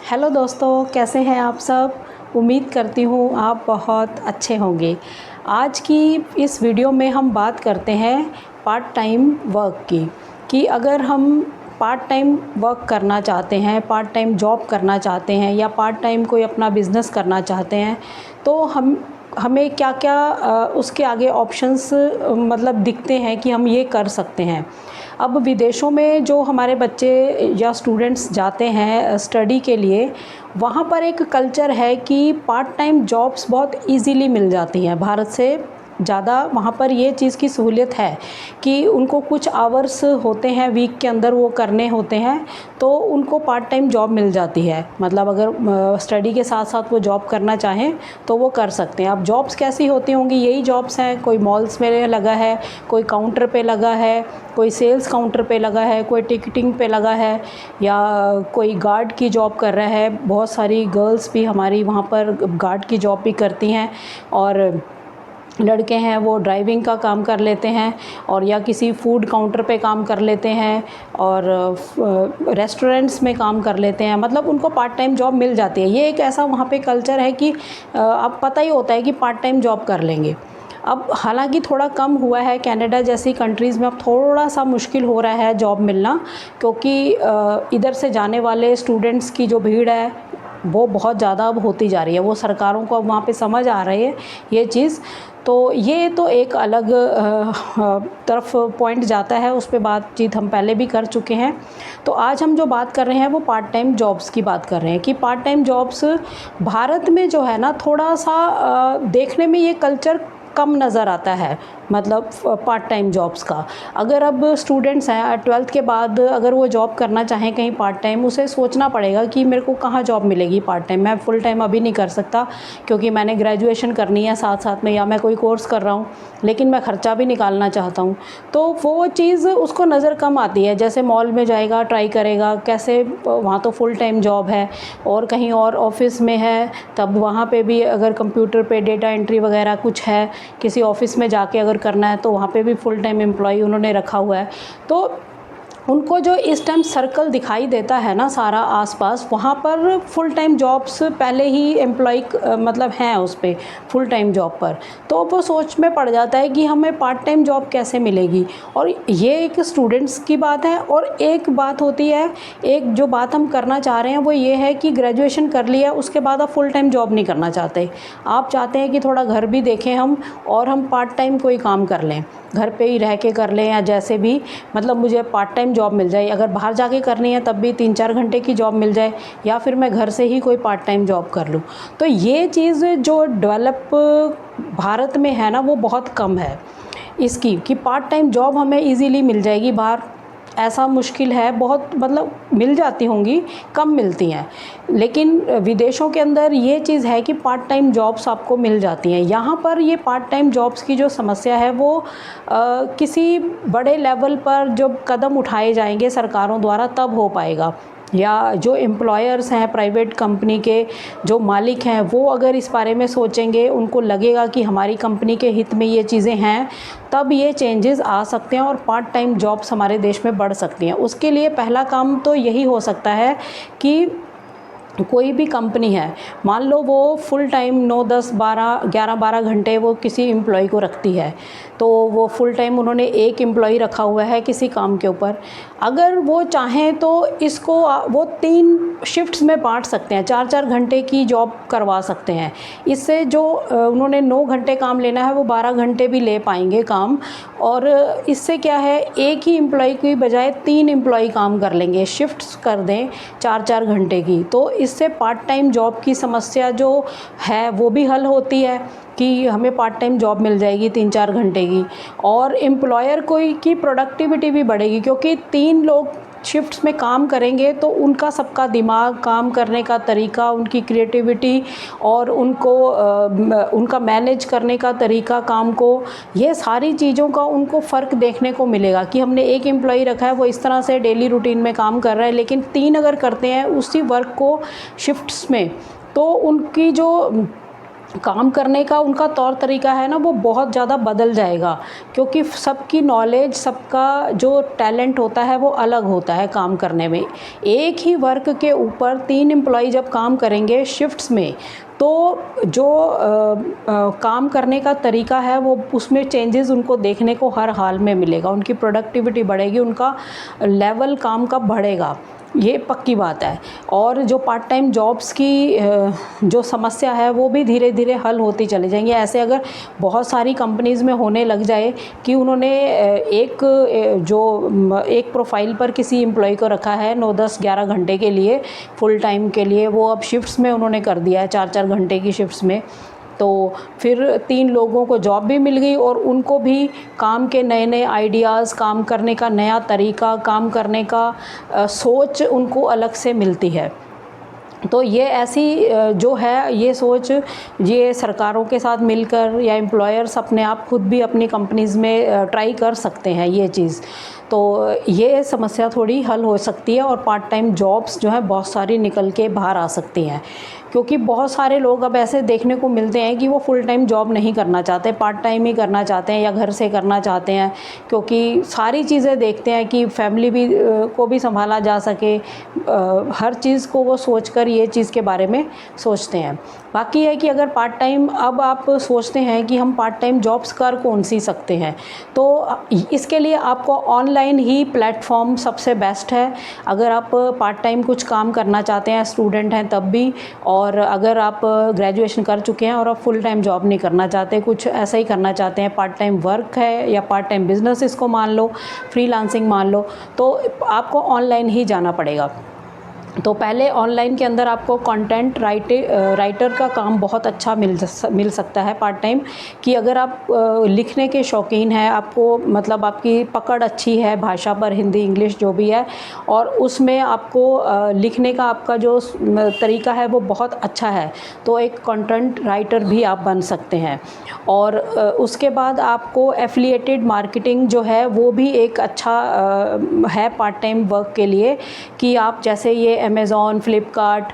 Hello दोस्तों, कैसे हैं आप सब। उम्मीद करती हूँ आप बहुत अच्छे होंगे। आज की इस वीडियो में हम बात करते हैं पार्ट टाइम वर्क की, कि अगर हम पार्ट टाइम वर्क करना चाहते हैं, पार्ट टाइम जॉब करना चाहते हैं या पार्ट टाइम कोई अपना बिज़नेस करना चाहते हैं तो हमें क्या क्या उसके आगे ऑप्शंस मतलब दिखते हैं कि हम ये कर सकते हैं। अब विदेशों में जो हमारे बच्चे या स्टूडेंट्स जाते हैं स्टडी के लिए, वहाँ पर एक कल्चर है कि पार्ट टाइम जॉब्स बहुत इजीली मिल जाती हैं। भारत से ज़्यादा वहाँ पर ये चीज़ की सहूलियत है कि उनको कुछ आवर्स होते हैं वीक के अंदर वो करने होते हैं, तो उनको पार्ट टाइम जॉब मिल जाती है। मतलब अगर स्टडी के साथ साथ वो जॉब करना चाहें तो वो कर सकते हैं। अब जॉब्स कैसी होती होंगी, यही जॉब्स हैं, कोई मॉल्स में लगा है, कोई काउंटर पे लगा है, कोई सेल्स काउंटर पे लगा है, कोई टिकटिंग पे लगा है, या कोई गार्ड की जॉब कर रहा है। बहुत सारी गर्ल्स भी हमारी वहाँ पर गार्ड की जॉब भी करती हैं, और लड़के हैं वो ड्राइविंग का काम कर लेते हैं, और या किसी फूड काउंटर पे काम कर लेते हैं, और रेस्टोरेंट्स में काम कर लेते हैं। मतलब उनको पार्ट टाइम जॉब मिल जाती है। ये एक ऐसा वहाँ पे कल्चर है कि अब पता ही होता है कि पार्ट टाइम जॉब कर लेंगे। अब हालांकि थोड़ा कम हुआ है, कनाडा जैसी कंट्रीज़ में अब थोड़ा सा मुश्किल हो रहा है जॉब मिलना, क्योंकि इधर से जाने वाले स्टूडेंट्स की जो भीड़ है वो बहुत ज़्यादा अब होती जा रही है। वो सरकारों को अब वहाँ पे समझ आ रही है ये चीज़। तो ये तो एक अलग तरफ पॉइंट जाता है, उस पे बातचीत हम पहले भी कर चुके हैं। तो आज हम जो बात कर रहे हैं वो पार्ट टाइम जॉब्स की बात कर रहे हैं कि पार्ट टाइम जॉब्स भारत में जो है ना, थोड़ा सा देखने में ये कल्चर कम नज़र आता है। मतलब पार्ट टाइम जॉब्स का, अगर अब स्टूडेंट्स हैं 12th के बाद अगर वो जॉब करना चाहें कहीं पार्ट टाइम, उसे सोचना पड़ेगा कि मेरे को कहाँ जॉब मिलेगी पार्ट टाइम। मैं फुल टाइम अभी नहीं कर सकता क्योंकि मैंने ग्रेजुएशन करनी है साथ साथ में, या मैं कोई कोर्स कर रहा हूँ, लेकिन मैं ख़र्चा भी निकालना चाहता हूँ। तो वो चीज़ उसको नज़र कम आती है। जैसे मॉल में जाएगा, ट्राई करेगा कैसे, वहाँ तो फुल टाइम जॉब है, और कहीं और ऑफिस में है तब वहाँ पे भी अगर कंप्यूटर पे डेटा एंट्री वगैरह कुछ है, किसी ऑफिस में जाके अगर करना है तो वहाँ पे भी फुल टाइम एम्प्लॉय उन्होंने रखा हुआ है। तो उनको जो इस टाइम सर्कल दिखाई देता है ना सारा आसपास, वहाँ पर फुल टाइम जॉब्स पहले ही एम्प्लॉय मतलब हैं उस पर फुल टाइम जॉब पर। तो वो सोच में पड़ जाता है कि हमें पार्ट टाइम जॉब कैसे मिलेगी। और ये एक स्टूडेंट्स की बात है, और एक बात होती है, एक जो बात हम करना चाह रहे हैं वो ये है कि ग्रेजुएशन कर लिया उसके बाद आप फुल टाइम जॉब नहीं करना चाहते। आप चाहते हैं कि थोड़ा घर भी देखें हम, और हम पार्ट टाइम कोई काम कर लें, घर पे ही रह के कर लें, या जैसे भी, मतलब मुझे पार्ट टाइम जॉब मिल जाए। अगर बाहर जाके करनी है तब भी 3-4 घंटे की जॉब मिल जाए, या फिर मैं घर से ही कोई पार्ट टाइम जॉब कर लूँ। तो ये चीज़ जो डेवलप भारत में है ना, वो बहुत कम है इसकी, कि पार्ट टाइम जॉब हमें इजीली मिल जाएगी। बाहर ऐसा मुश्किल है बहुत, मतलब मिल जाती होंगी, कम मिलती हैं। लेकिन विदेशों के अंदर ये चीज़ है कि पार्ट टाइम जॉब्स आपको मिल जाती हैं। यहाँ पर ये पार्ट टाइम जॉब्स की जो समस्या है वो किसी बड़े लेवल पर जब कदम उठाए जाएंगे सरकारों द्वारा तब हो पाएगा, या जो एम्प्लॉयर्स हैं प्राइवेट कंपनी के जो मालिक हैं वो अगर इस बारे में सोचेंगे, उनको लगेगा कि हमारी कंपनी के हित में ये चीज़ें हैं, तब ये चेंजेस आ सकते हैं और पार्ट टाइम जॉब्स हमारे देश में बढ़ सकती हैं। उसके लिए पहला काम तो यही हो सकता है कि कोई भी कंपनी है, मान लो वो फुल टाइम 9, 10, 12, 11, 12 घंटे वो किसी एम्प्लॉय को रखती है, तो वो फुल टाइम उन्होंने एक एम्प्लॉय रखा हुआ है किसी काम के ऊपर। अगर वो चाहें तो इसको वो 3 शिफ्ट्स में बांट सकते हैं, 4-4 घंटे की जॉब करवा सकते हैं। इससे जो उन्होंने 9 घंटे काम लेना है वो 12 घंटे भी ले पाएंगे काम। और इससे क्या है, एक ही एम्प्लॉय की बजाय 3 एम्प्लॉय काम कर लेंगे, शिफ्ट्स कर दें 4-4 घंटे की। तो इससे पार्ट टाइम जॉब की समस्या जो है वो भी हल होती है कि हमें पार्ट टाइम जॉब मिल जाएगी 3-4 घंटे की, और एम्प्लॉयर की प्रोडक्टिविटी भी बढ़ेगी, क्योंकि 3 लोग शिफ्ट्स में काम करेंगे तो उनका सबका दिमाग, काम करने का तरीका, उनकी क्रिएटिविटी, और उनको उनका मैनेज करने का तरीका काम को, ये सारी चीज़ों का उनको फ़र्क देखने को मिलेगा कि हमने एक एम्प्लॉय रखा है वो इस तरह से डेली रूटीन में काम कर रहा है, लेकिन 3 अगर करते हैं उसी वर्क को शिफ्ट्स में, तो उनकी जो काम करने का उनका तौर तरीका है ना वो बहुत ज़्यादा बदल जाएगा, क्योंकि सबकी नॉलेज, सबका जो टैलेंट होता है वो अलग होता है काम करने में। एक ही वर्क के ऊपर 3 एम्प्लॉई जब काम करेंगे शिफ्ट्स में, तो जो काम करने का तरीका है वो उसमें चेंजेस उनको देखने को हर हाल में मिलेगा। उनकी प्रोडक्टिविटी बढ़ेगी, उनका लेवल काम का बढ़ेगा, ये पक्की बात है। और जो पार्ट टाइम जॉब्स की जो समस्या है वो भी धीरे धीरे हल होती चली जाएंगी। ऐसे अगर बहुत सारी कंपनीज़ में होने लग जाए कि उन्होंने एक प्रोफाइल पर किसी एम्प्लॉय को रखा है 9, 10, 11 घंटे के लिए, फुल टाइम के लिए, वो अब शिफ्ट्स में उन्होंने कर दिया है 4-4 घंटे की शिफ्ट्स में, तो फिर 3 लोगों को जॉब भी मिल गई और उनको भी काम के नए नए आइडियाज़, काम करने का नया तरीका, काम करने का सोच उनको अलग से मिलती है। तो ये ऐसी जो है ये सोच, ये सरकारों के साथ मिलकर या एम्प्लॉयर्स अपने आप खुद भी अपनी कंपनीज़ में ट्राई कर सकते हैं ये चीज़। तो ये समस्या थोड़ी हल हो सकती है और पार्ट टाइम जॉब्स जो है बहुत सारी निकल के बाहर आ सकती हैं, क्योंकि बहुत सारे लोग अब ऐसे देखने को मिलते हैं कि वो फुल टाइम जॉब नहीं करना चाहते, पार्ट टाइम ही करना चाहते हैं या घर से करना चाहते हैं, क्योंकि सारी चीज़ें देखते हैं कि फैमिली भी को भी संभाला जा सके, हर चीज़ को वो सोचकर ये चीज़ के बारे में सोचते हैं। बाकी है कि अगर पार्ट टाइम अब आप सोचते हैं कि हम पार्ट टाइम जॉब्स कर कौन सी सकते हैं, तो इसके लिए आपको ऑनलाइन ही प्लेटफॉर्म सबसे बेस्ट है। अगर आप पार्ट टाइम कुछ काम करना चाहते हैं, स्टूडेंट हैं तब भी, और अगर आप ग्रेजुएशन कर चुके हैं और आप फुल टाइम जॉब नहीं करना चाहते, कुछ ऐसा ही करना चाहते हैं, पार्ट टाइम वर्क है या पार्ट टाइम बिजनेस इसको मान लो, फ्रीलांसिंग मान लो, तो आपको ऑनलाइन ही जाना पड़ेगा। तो पहले ऑनलाइन के अंदर आपको कंटेंट राइटर का काम बहुत अच्छा मिल सकता है पार्ट टाइम, कि अगर आप लिखने के शौकीन हैं, आपको मतलब आपकी पकड़ अच्छी है भाषा पर, हिंदी इंग्लिश जो भी है, और उसमें आपको लिखने का आपका जो तरीका है वो बहुत अच्छा है, तो एक कंटेंट राइटर भी आप बन सकते हैं। और उसके बाद आपको एफिलिएटेड मार्केटिंग जो है वो भी एक अच्छा है पार्ट टाइम वर्क के लिए, कि आप जैसे ये अमेज़ॉन, फ्लिपकार्ट,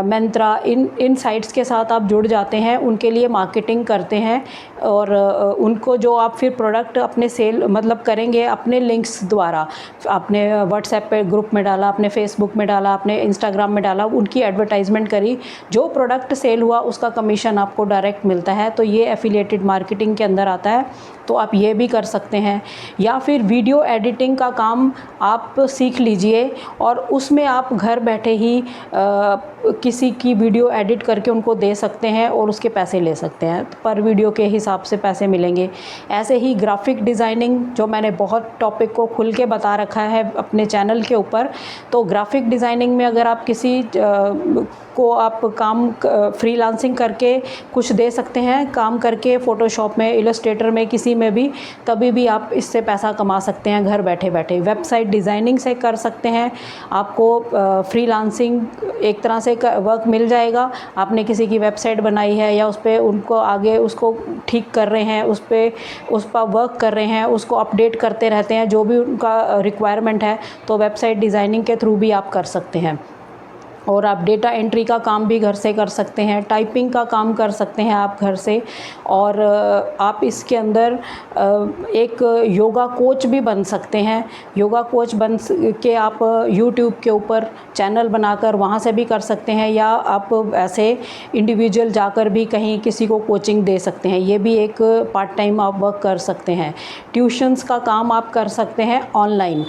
मिंत्रा, इन साइट्स के साथ आप जुड़ जाते हैं, उनके लिए मार्केटिंग करते हैं, और उनको जो आप फिर प्रोडक्ट अपने सेल मतलब करेंगे अपने लिंक्स द्वारा, आपने व्हाट्सएप पे ग्रुप में डाला, अपने फेसबुक में डाला, अपने इंस्टाग्राम में डाला, उनकी एडवर्टाइजमेंट करी, जो प्रोडक्ट सेल हुआ उसका कमीशन आपको डायरेक्ट मिलता है, तो ये एफिलिएटेड मार्केटिंग के अंदर आता है, तो आप ये भी कर सकते हैं। या फिर वीडियो एडिटिंग का काम आप सीख लीजिए और उसमें आप घर बैठे ही किसी की वीडियो एडिट करके उनको दे सकते हैं और उसके पैसे ले सकते हैं, पर वीडियो के हिसाब से पैसे मिलेंगे। ऐसे ही ग्राफिक डिज़ाइनिंग, जो मैंने बहुत टॉपिक को खुल के बता रखा है अपने चैनल के ऊपर, तो ग्राफिक डिज़ाइनिंग में अगर आप किसी को आप काम फ्रीलांसिंग करके कुछ दे सकते हैं, काम करके फ़ोटोशॉप में, इलस्ट्रेटर में, किसी में भी, तभी भी आप इससे पैसा कमा सकते हैं घर बैठे बैठे। वेबसाइट डिज़ाइनिंग से कर सकते हैं, आपको फ्रीलांसिंग एक तरह से वर्क मिल जाएगा। आपने किसी की वेबसाइट बनाई है या उस पर उनको आगे उसको ठीक कर रहे हैं, उस पर वर्क कर रहे हैं, उसको अपडेट करते रहते हैं, जो भी उनका रिक्वायरमेंट है, तो वेबसाइट डिज़ाइनिंग के थ्रू भी आप कर सकते हैं। और आप डेटा एंट्री का काम भी घर से कर सकते हैं, टाइपिंग का काम कर सकते हैं आप घर से, और आप इसके अंदर एक योगा कोच भी बन सकते हैं। योगा कोच बन के आप यूट्यूब के ऊपर चैनल बनाकर वहाँ से भी कर सकते हैं, या आप ऐसे इंडिविजुअल जाकर भी कहीं किसी को कोचिंग दे सकते हैं, ये भी एक पार्ट टाइम आप वर्क कर सकते हैं। ट्यूशन्स का काम आप कर सकते हैं ऑनलाइन,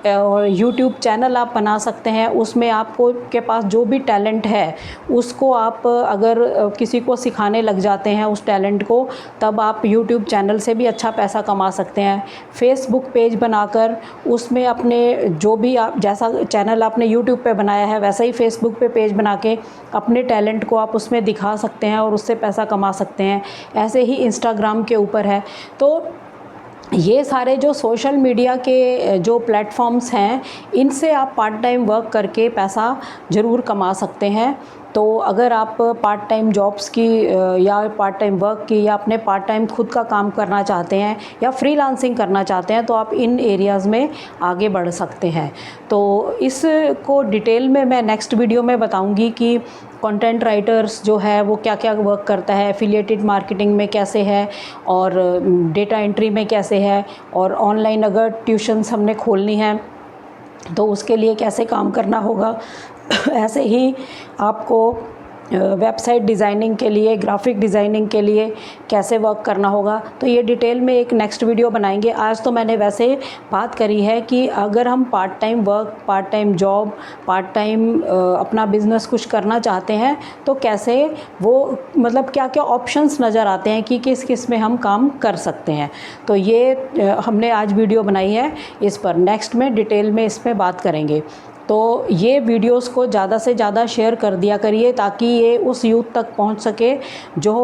और यूट्यूब चैनल आप बना सकते हैं, उसमें आपको के पास जो भी टैलेंट है उसको आप अगर किसी को सिखाने लग जाते हैं उस टैलेंट को, तब आप यूट्यूब चैनल से भी अच्छा पैसा कमा सकते हैं। फेसबुक पेज बनाकर उसमें अपने जो भी आप जैसा चैनल आपने यूट्यूब पे बनाया है वैसा ही फेसबुक पे पेज बना के अपने टैलेंट को आप उसमें दिखा सकते हैं और उससे पैसा कमा सकते हैं। ऐसे ही इंस्टाग्राम के ऊपर है। तो ये सारे जो सोशल मीडिया के जो प्लेटफॉर्म्स हैं, इनसे आप पार्ट टाइम वर्क करके पैसा ज़रूर कमा सकते हैं। तो अगर आप पार्ट टाइम जॉब्स की या पार्ट टाइम वर्क की या अपने पार्ट टाइम खुद का काम करना चाहते हैं या फ्रीलांसिंग करना चाहते हैं तो आप इन एरियाज़ में आगे बढ़ सकते हैं। तो इसको डिटेल में मैं नेक्स्ट वीडियो में बताऊंगी कि कंटेंट राइटर्स जो है वो क्या क्या वर्क करता है, एफिलिएटेड मार्केटिंग में कैसे है और डेटा एंट्री में कैसे है, और ऑनलाइन अगर ट्यूशन्स हमने खोलनी है तो उसके लिए कैसे काम करना होगा। ऐसे ही आपको वेबसाइट डिज़ाइनिंग के लिए, ग्राफिक डिज़ाइनिंग के लिए कैसे वर्क करना होगा, तो ये डिटेल में एक नेक्स्ट वीडियो बनाएंगे। आज तो मैंने वैसे बात करी है कि अगर हम part time work, part time job, part time अपना बिज़नेस कुछ करना चाहते हैं तो कैसे वो मतलब क्या क्या ऑप्शंस नज़र आते हैं कि किस किस में हम काम कर सकते हैं। तो ये हमने आज वीडियो बनाई है इस पर, नेक्स्ट में डिटेल में इस पर बात करेंगे। तो ये वीडियोस को ज़्यादा से ज़्यादा शेयर कर दिया करिए ताकि ये उस यूथ तक पहुंच सके जो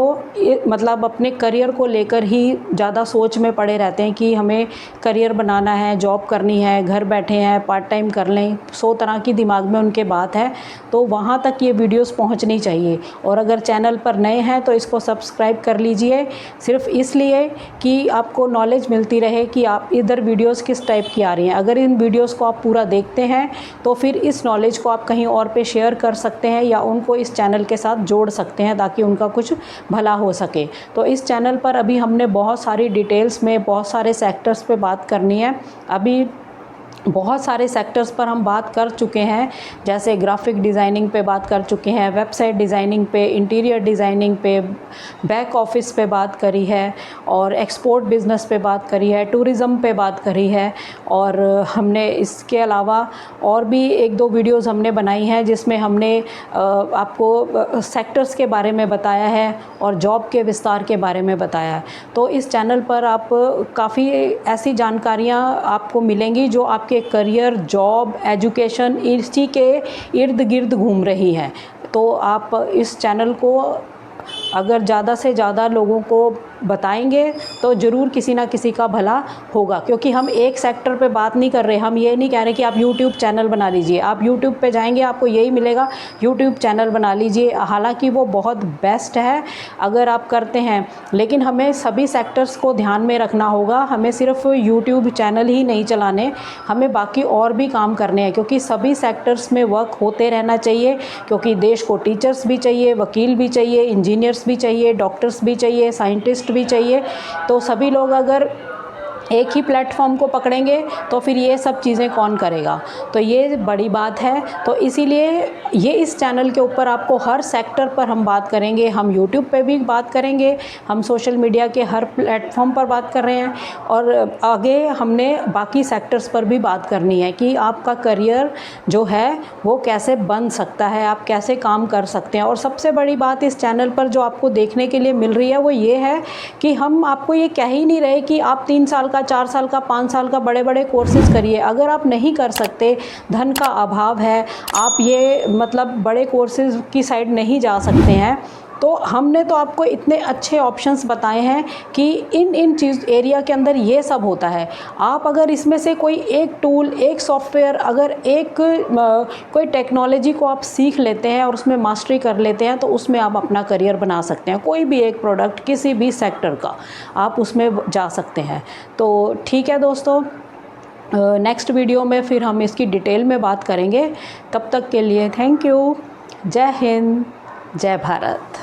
मतलब अपने करियर को लेकर ही ज़्यादा सोच में पड़े रहते हैं कि हमें करियर बनाना है, जॉब करनी है, घर बैठे हैं पार्ट टाइम कर लें, 100 तरह की दिमाग में उनके बात है। तो वहाँ तक ये वीडियोस पहुँचनी चाहिए। और अगर चैनल पर नए हैं तो इसको सब्सक्राइब कर लीजिए, सिर्फ इसलिए कि आपको नॉलेज मिलती रहे कि आप इधर वीडियोज़ किस टाइप की आ रही हैं। अगर इन वीडियोज़ को आप पूरा देखते हैं तो फिर इस नॉलेज को आप कहीं और पे शेयर कर सकते हैं या उनको इस चैनल के साथ जोड़ सकते हैं ताकि उनका कुछ भला हो सके। तो इस चैनल पर अभी हमने बहुत सारी डिटेल्स में बहुत सारे सेक्टर्स पे बात करनी है। अभी बहुत सारे सेक्टर्स पर हम बात कर चुके हैं, जैसे ग्राफिक डिज़ाइनिंग पे बात कर चुके हैं, वेबसाइट डिज़ाइनिंग पे, इंटीरियर डिज़ाइनिंग पे, बैक ऑफिस पे बात करी है, और एक्सपोर्ट बिज़नेस पे बात करी है, टूरिज़्म पे बात करी है। और हमने इसके अलावा और भी एक दो वीडियोज़ हमने बनाई हैं जिसमें हमने आपको सेक्टर्स के बारे में बताया है और जॉब के विस्तार के बारे में बताया है। तो इस चैनल पर आप काफ़ी ऐसी जानकारियाँ आपको मिलेंगी जो आपके करियर, जॉब, एजुकेशन इसी के इर्द गिर्द घूम रही हैं। तो आप इस चैनल को अगर ज़्यादा से ज़्यादा लोगों को बताएंगे तो ज़रूर किसी ना किसी का भला होगा, क्योंकि हम एक सेक्टर पे बात नहीं कर रहे। हम ये नहीं कह रहे कि आप YouTube चैनल बना लीजिए। आप YouTube पे जाएंगे आपको यही मिलेगा, YouTube चैनल बना लीजिए। हालांकि वो बहुत बेस्ट है अगर आप करते हैं, लेकिन हमें सभी सेक्टर्स को ध्यान में रखना होगा। हमें सिर्फ YouTube चैनल ही नहीं चलाने, हमें बाकी और भी काम करने हैं, क्योंकि सभी सेक्टर्स में वर्क होते रहना चाहिए। क्योंकि देश को टीचर्स भी चाहिए, वकील भी चाहिए, इंजीनियर्स भी चाहिए, डॉक्टर्स भी चाहिए, साइंटिस्ट भी चाहिए। तो सभी लोग अगर एक ही प्लेटफॉर्म को पकड़ेंगे तो फिर ये सब चीज़ें कौन करेगा। तो ये बड़ी बात है। तो इसीलिए ये इस चैनल के ऊपर आपको हर सेक्टर पर हम बात करेंगे। हम YouTube पे भी बात करेंगे, हम सोशल मीडिया के हर प्लेटफॉर्म पर बात कर रहे हैं, और आगे हमने बाकी सेक्टर्स पर भी बात करनी है कि आपका करियर जो है वो कैसे बन सकता है, आप कैसे काम कर सकते हैं। और सबसे बड़ी बात इस चैनल पर जो आपको देखने के लिए मिल रही है वो ये है कि हम आपको ये कह ही नहीं रहे कि आप 3 साल का, 4 साल का, 5 साल का बड़े बड़े कोर्सेज करिए। अगर आप नहीं कर सकते, धन का अभाव है, आप ये मतलब बड़े कोर्सेज की साइड नहीं जा सकते हैं, तो हमने तो आपको इतने अच्छे ऑप्शंस बताए हैं कि इन चीज़ एरिया के अंदर ये सब होता है। आप अगर इसमें से कोई एक टूल, एक सॉफ्टवेयर, अगर एक कोई टेक्नोलॉजी को आप सीख लेते हैं और उसमें मास्टरी कर लेते हैं तो उसमें आप अपना करियर बना सकते हैं। कोई भी एक प्रोडक्ट किसी भी सेक्टर का आप उसमें जा सकते हैं। तो ठीक है दोस्तों, नेक्स्ट वीडियो में फिर हम इसकी डिटेल में बात करेंगे। तब तक के लिए थैंक यू। जय हिंद, जय भारत।